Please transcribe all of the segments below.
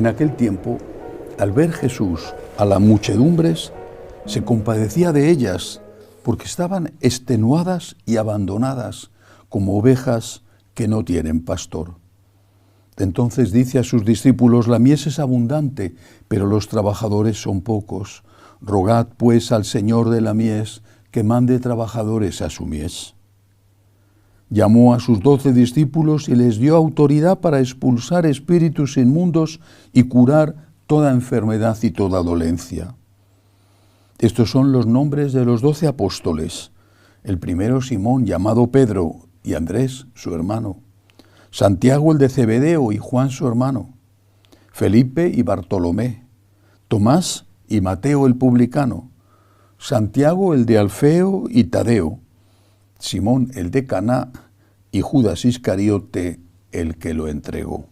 En aquel tiempo, al ver Jesús a las muchedumbres, se compadecía de ellas, porque estaban extenuadas y abandonadas, como ovejas que no tienen pastor. Entonces dice a sus discípulos: la mies es abundante, pero los trabajadores son pocos. Rogad pues al Señor de la mies que mande trabajadores a su mies. Llamó a sus 12 discípulos y les dio autoridad para expulsar espíritus inmundos y curar toda enfermedad y toda dolencia. Estos son los nombres de los 12 apóstoles. El primero, Simón, llamado Pedro, y Andrés, su hermano. Santiago, el de Zebedeo, y Juan, su hermano. Felipe y Bartolomé. Tomás y Mateo, el publicano. Santiago, el de Alfeo y Tadeo. Simón, el de Caná, y Judas Iscariote, el que lo entregó.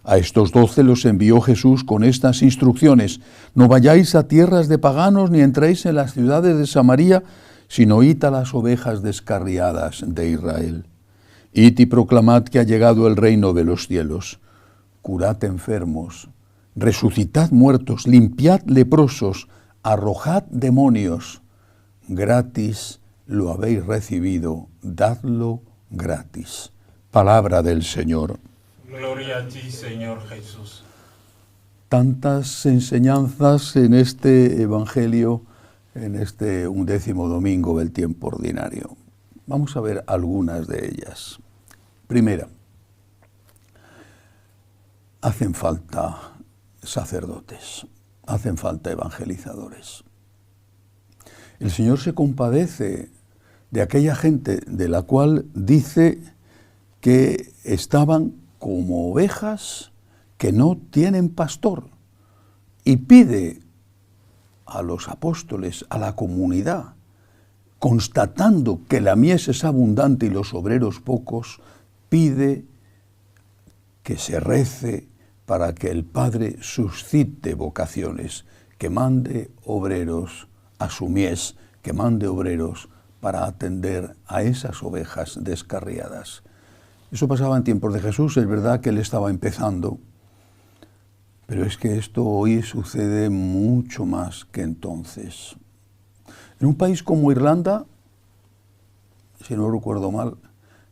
A estos 12 los envió Jesús con estas instrucciones: no vayáis a tierras de paganos ni entréis en las ciudades de Samaria, sino id a las ovejas descarriadas de Israel. Id y proclamad que ha llegado el reino de los cielos. Curad enfermos, resucitad muertos, limpiad leprosos, arrojad demonios. Gratis lo habéis recibido, dadlo gratis. Palabra del Señor. Gloria a ti, Señor Jesús. Tantas enseñanzas en este Evangelio, en este 11º domingo del tiempo ordinario. Vamos a ver algunas de ellas. Primera, hacen falta sacerdotes, hacen falta evangelizadores. El Señor se compadece de aquella gente de la cual dice que estaban como ovejas que no tienen pastor, y pide a los apóstoles, a la comunidad, constatando que la mies es abundante y los obreros pocos, pide que se rece para que el Padre suscite vocaciones, que mande obreros a su mies, que mande obreros para atender a esas ovejas descarriadas. Eso pasaba en tiempos de Jesús, es verdad que él estaba empezando, pero es que esto hoy sucede mucho más que entonces. En un país como Irlanda, si no recuerdo mal,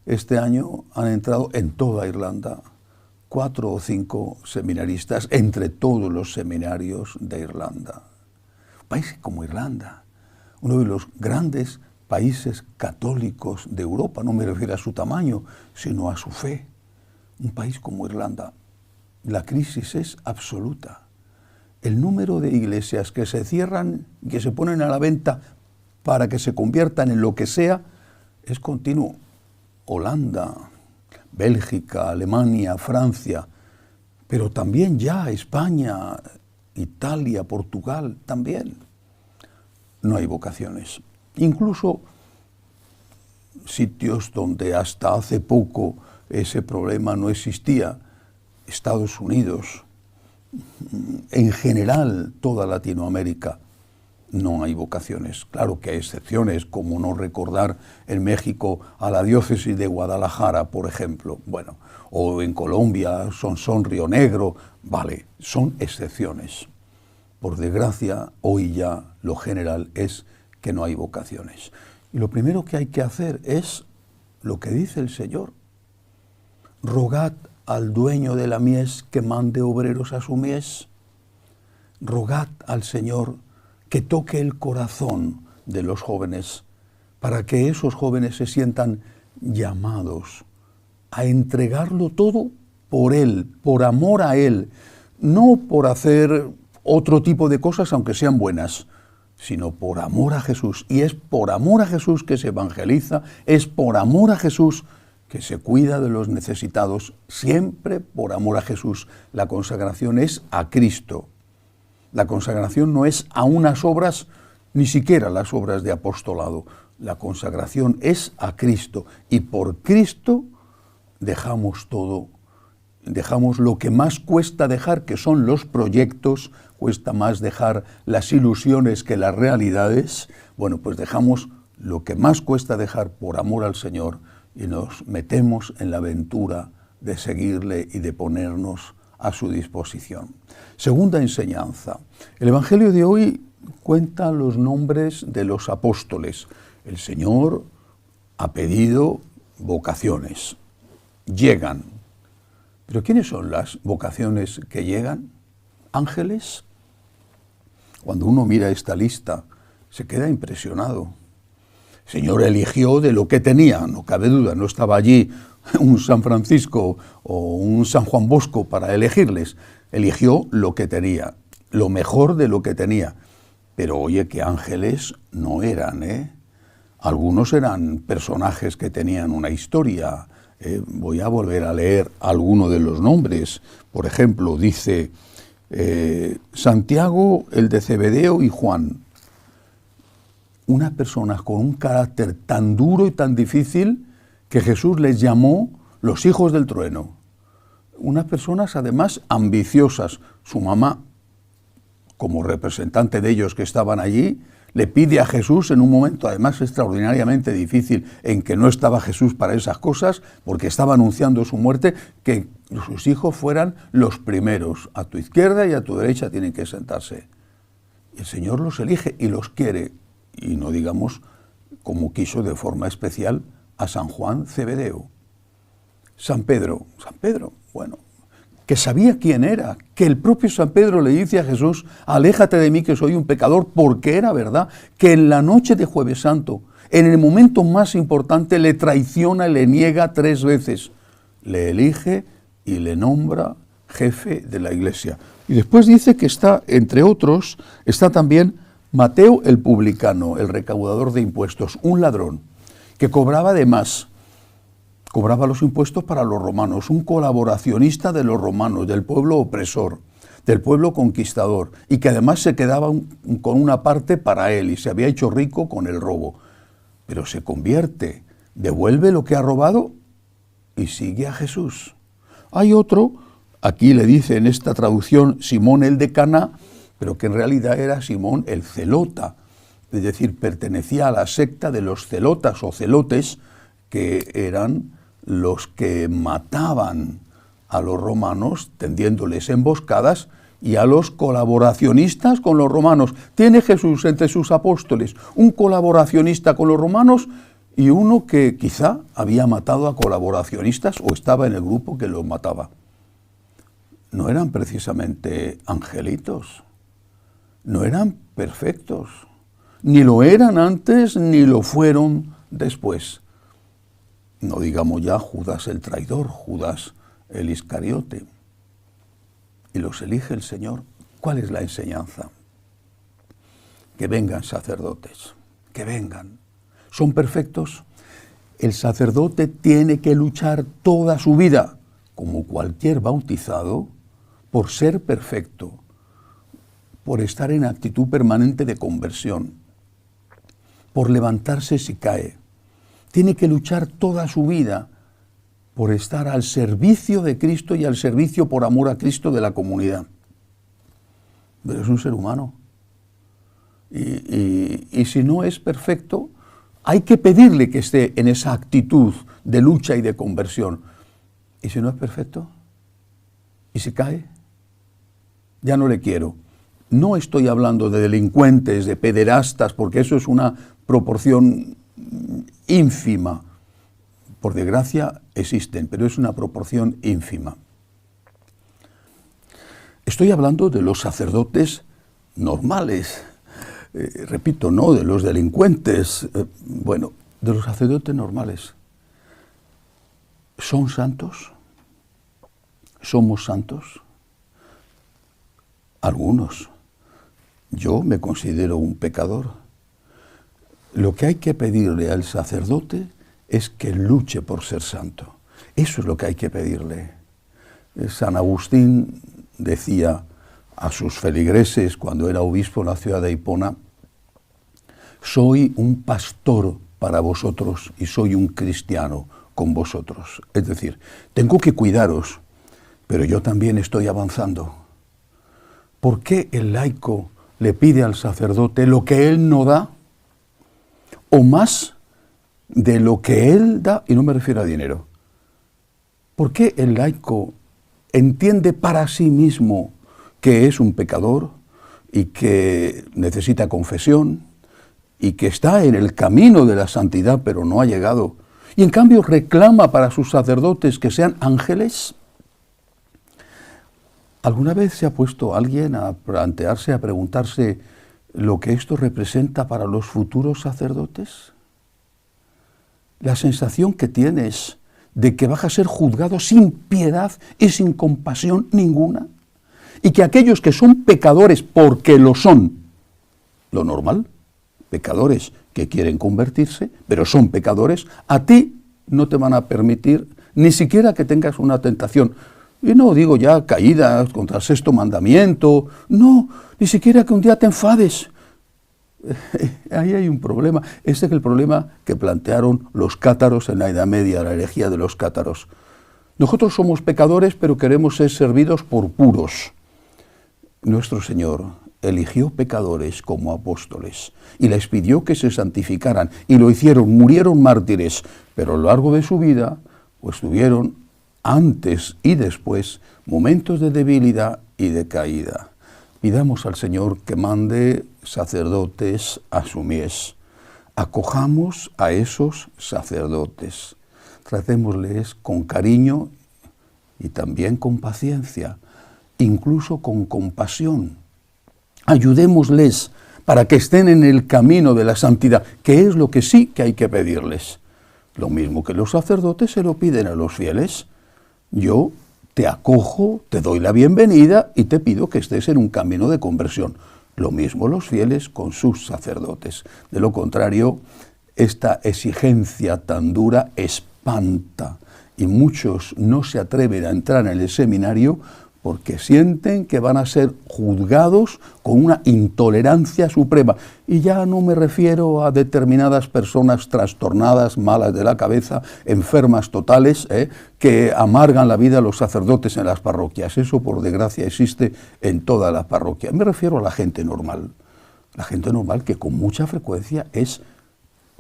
este año han entrado en toda Irlanda 4 o 5 seminaristas entre todos los seminarios de Irlanda. Un país como Irlanda, uno de los grandes países católicos de Europa, no me refiero a su tamaño, sino a su fe. Un país como Irlanda, la crisis es absoluta. El número de iglesias que se cierran, que se ponen a la venta para que se conviertan en lo que sea, es continuo. Holanda, Bélgica, Alemania, Francia, pero también ya España, Italia, Portugal, también. No hay vocaciones. Incluso sitios donde hasta hace poco ese problema no existía, Estados Unidos, en general toda Latinoamérica, no hay vocaciones. Claro que hay excepciones, como no recordar en México a la diócesis de Guadalajara, por ejemplo, bueno, o en Colombia, Sonsón, Río Negro, vale, son excepciones. Por desgracia, hoy ya lo general es que no hay vocaciones. Y lo primero que hay que hacer es lo que dice el Señor: rogad al dueño de la mies que mande obreros a su mies. Rogad al Señor que toque el corazón de los jóvenes, para que esos jóvenes se sientan llamados a entregarlo todo por Él, por amor a Él, no por hacer otro tipo de cosas, aunque sean buenas, sino por amor a Jesús. Y es por amor a Jesús que se evangeliza, es por amor a Jesús que se cuida de los necesitados, siempre por amor a Jesús. La consagración es a Cristo. La consagración no es a unas obras, ni siquiera las obras de apostolado. La consagración es a Cristo, y por Cristo dejamos todo. Dejamos lo que más cuesta dejar, que son los proyectos, cuesta más dejar las ilusiones que las realidades. Bueno, pues dejamos lo que más cuesta dejar por amor al Señor y nos metemos en la aventura de seguirle y de ponernos a su disposición. Segunda enseñanza. El Evangelio de hoy cuenta los nombres de los apóstoles. El Señor ha pedido vocaciones. Llegan. ¿Pero quiénes son las vocaciones que llegan? ¿Ángeles? Cuando uno mira esta lista, se queda impresionado. El Señor eligió de lo que tenía, no cabe duda, no estaba allí un San Francisco o un San Juan Bosco para elegirles. Eligió lo que tenía, lo mejor de lo que tenía. Pero oye, que ángeles no eran, ¿eh? Algunos eran personajes que tenían una historia. Voy a volver a leer alguno de los nombres. Por ejemplo, dice Santiago, el de Zebedeo y Juan. Una persona con un carácter tan duro y tan difícil que Jesús les llamó los hijos del trueno. Unas personas además ambiciosas. Su mamá, como representante de ellos que estaban allí, le pide a Jesús en un momento además extraordinariamente difícil en que no estaba Jesús para esas cosas, porque estaba anunciando su muerte, que sus hijos fueran los primeros. A tu izquierda y a tu derecha tienen que sentarse. El Señor los elige y los quiere. Y no digamos como quiso de forma especial a San Juan Zebedeo. San Pedro, bueno, que sabía quién era, que el propio San Pedro le dice a Jesús, aléjate de mí que soy un pecador, porque era verdad que en la noche de Jueves Santo, en el momento más importante, le traiciona y le niega 3 veces. Le elige y le nombra jefe de la iglesia. Y después dice que está, entre otros, está también Mateo el publicano, el recaudador de impuestos, un ladrón, que cobraba de más. Cobraba los impuestos para los romanos, un colaboracionista de los romanos, del pueblo opresor, del pueblo conquistador, y que además se quedaba con una parte para él y se había hecho rico con el robo. Pero se convierte, devuelve lo que ha robado y sigue a Jesús. Hay otro, aquí le dice en esta traducción Simón el de Caná, pero que en realidad era Simón el celota, es decir, pertenecía a la secta de los celotas o celotes, que eran los que mataban a los romanos tendiéndoles emboscadas y a los colaboracionistas con los romanos. Tiene Jesús entre sus apóstoles un colaboracionista con los romanos y uno que quizá había matado a colaboracionistas o estaba en el grupo que los mataba. No eran precisamente angelitos, no eran perfectos, ni lo eran antes ni lo fueron después. No digamos ya Judas el traidor, Judas el Iscariote. Y los elige el Señor. ¿Cuál es la enseñanza? Que vengan sacerdotes, que vengan. ¿Son perfectos? El sacerdote tiene que luchar toda su vida, como cualquier bautizado, por ser perfecto, por estar en actitud permanente de conversión, por levantarse si cae. Tiene que luchar toda su vida por estar al servicio de Cristo y al servicio por amor a Cristo de la comunidad. Pero es un ser humano. Y si no es perfecto, hay que pedirle que esté en esa actitud de lucha y de conversión. ¿Y si no es perfecto? ¿Y si cae? Ya no le quiero. No estoy hablando de delincuentes, de pederastas, porque eso es una proporción ínfima. Por desgracia existen, pero es una proporción ínfima. Estoy hablando de los sacerdotes normales, repito, no de los delincuentes, de los sacerdotes normales. ¿Son santos? ¿Somos santos? Algunos. Yo me considero un pecador. Lo que hay que pedirle al sacerdote es que luche por ser santo. Eso es lo que hay que pedirle. San Agustín decía a sus feligreses cuando era obispo en la ciudad de Hipona: soy un pastor para vosotros y soy un cristiano con vosotros. Es decir, tengo que cuidaros, pero yo también estoy avanzando. ¿Por qué el laico le pide al sacerdote lo que él no da o más de lo que él da? Y no me refiero a dinero. ¿Por qué el laico entiende para sí mismo que es un pecador y que necesita confesión y que está en el camino de la santidad pero no ha llegado, y en cambio reclama para sus sacerdotes que sean ángeles. ¿Alguna vez se ha puesto alguien a plantearse, a preguntarse lo que esto representa para los futuros sacerdotes? La sensación que tienes de que vas a ser juzgado sin piedad y sin compasión ninguna, y que aquellos que son pecadores porque lo son, lo normal, pecadores que quieren convertirse, pero son pecadores, a ti no te van a permitir ni siquiera que tengas una tentación. Y no digo ya caídas contra el sexto mandamiento, no, ni siquiera que un día te enfades. Ahí hay un problema. Este es el problema que plantearon los cátaros en la Edad Media, la herejía de los cátaros. Nosotros somos pecadores, pero queremos ser servidos por puros. Nuestro Señor eligió pecadores como apóstoles y les pidió que se santificaran, y lo hicieron, murieron mártires, pero a lo largo de su vida pues tuvieron antes y después momentos de debilidad y de caída. Pidamos al Señor que mande sacerdotes a su mies. Acojamos a esos sacerdotes. Tratémosles con cariño y también con paciencia, incluso con compasión. Ayudémosles para que estén en el camino de la santidad, que es lo que sí que hay que pedirles. Lo mismo que los sacerdotes se lo piden a los fieles. Yo te acojo, te doy la bienvenida y te pido que estés en un camino de conversión. Lo mismo los fieles con sus sacerdotes. De lo contrario, esta exigencia tan dura espanta, y muchos no se atreven a entrar en el seminario porque sienten que van a ser juzgados con una intolerancia suprema. Y ya no me refiero a determinadas personas trastornadas, malas de la cabeza, enfermas totales, que amargan la vida a los sacerdotes en las parroquias. Eso, por desgracia, existe en toda la parroquia. Me refiero a la gente normal. La gente normal que con mucha frecuencia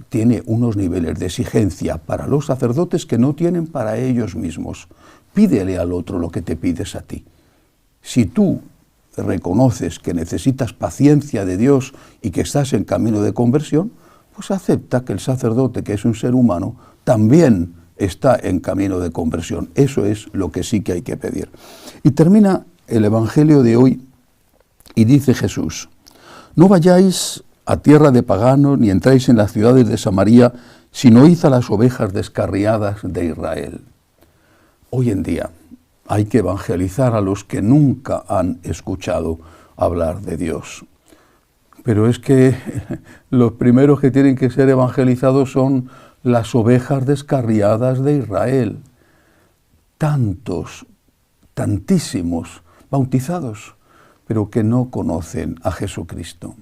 tiene unos niveles de exigencia para los sacerdotes que no tienen para ellos mismos. Pídele al otro lo que te pides a ti. Si tú reconoces que necesitas paciencia de Dios y que estás en camino de conversión, pues acepta que el sacerdote, que es un ser humano, también está en camino de conversión. Eso es lo que sí que hay que pedir. Y termina el Evangelio de hoy y dice Jesús: no vayáis a tierra de paganos ni entráis en las ciudades de Samaria, sino id a las ovejas descarriadas de Israel. Hoy en día hay que evangelizar a los que nunca han escuchado hablar de Dios. Pero es que los primeros que tienen que ser evangelizados son las ovejas descarriadas de Israel. Tantísimos bautizados, pero que no conocen a Jesucristo.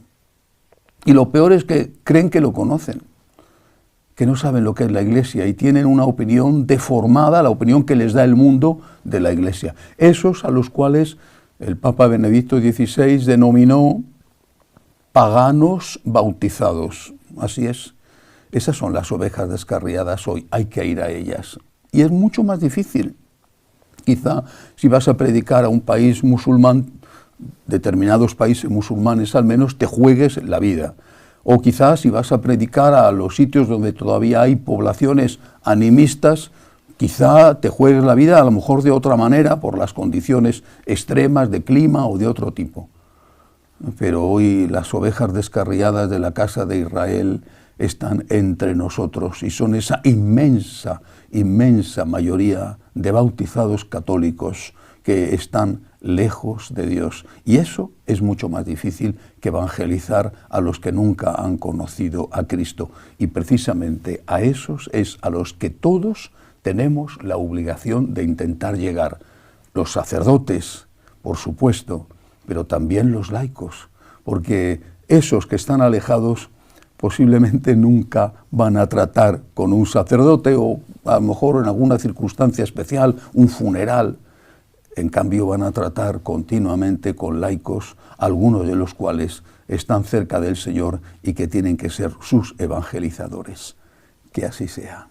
Y lo peor es que creen que lo conocen, que no saben lo que es la Iglesia y tienen una opinión deformada, la opinión que les da el mundo de la Iglesia. Esos a los cuales el Papa Benedicto XVI denominó paganos bautizados. Así es. Esas son las ovejas descarriadas hoy. Hay que ir a ellas. Y es mucho más difícil. Quizá si vas a predicar a un país musulmán, determinados países musulmanes al menos, te juegues la vida. O quizás si vas a predicar a los sitios donde todavía hay poblaciones animistas, quizá te juegues la vida a lo mejor de otra manera por las condiciones extremas de clima o de otro tipo. Pero hoy las ovejas descarriadas de la casa de Israel están entre nosotros y son esa inmensa mayoría de bautizados católicos que están lejos de Dios. Y eso es mucho más difícil que evangelizar a los que nunca han conocido a Cristo. Y precisamente a esos es a los que todos tenemos la obligación de intentar llegar. Los sacerdotes, por supuesto, pero también los laicos, porque esos que están alejados posiblemente nunca van a tratar con un sacerdote o a lo mejor en alguna circunstancia especial, un funeral. En cambio van a tratar continuamente con laicos, algunos de los cuales están cerca del Señor y que tienen que ser sus evangelizadores. Que así sea.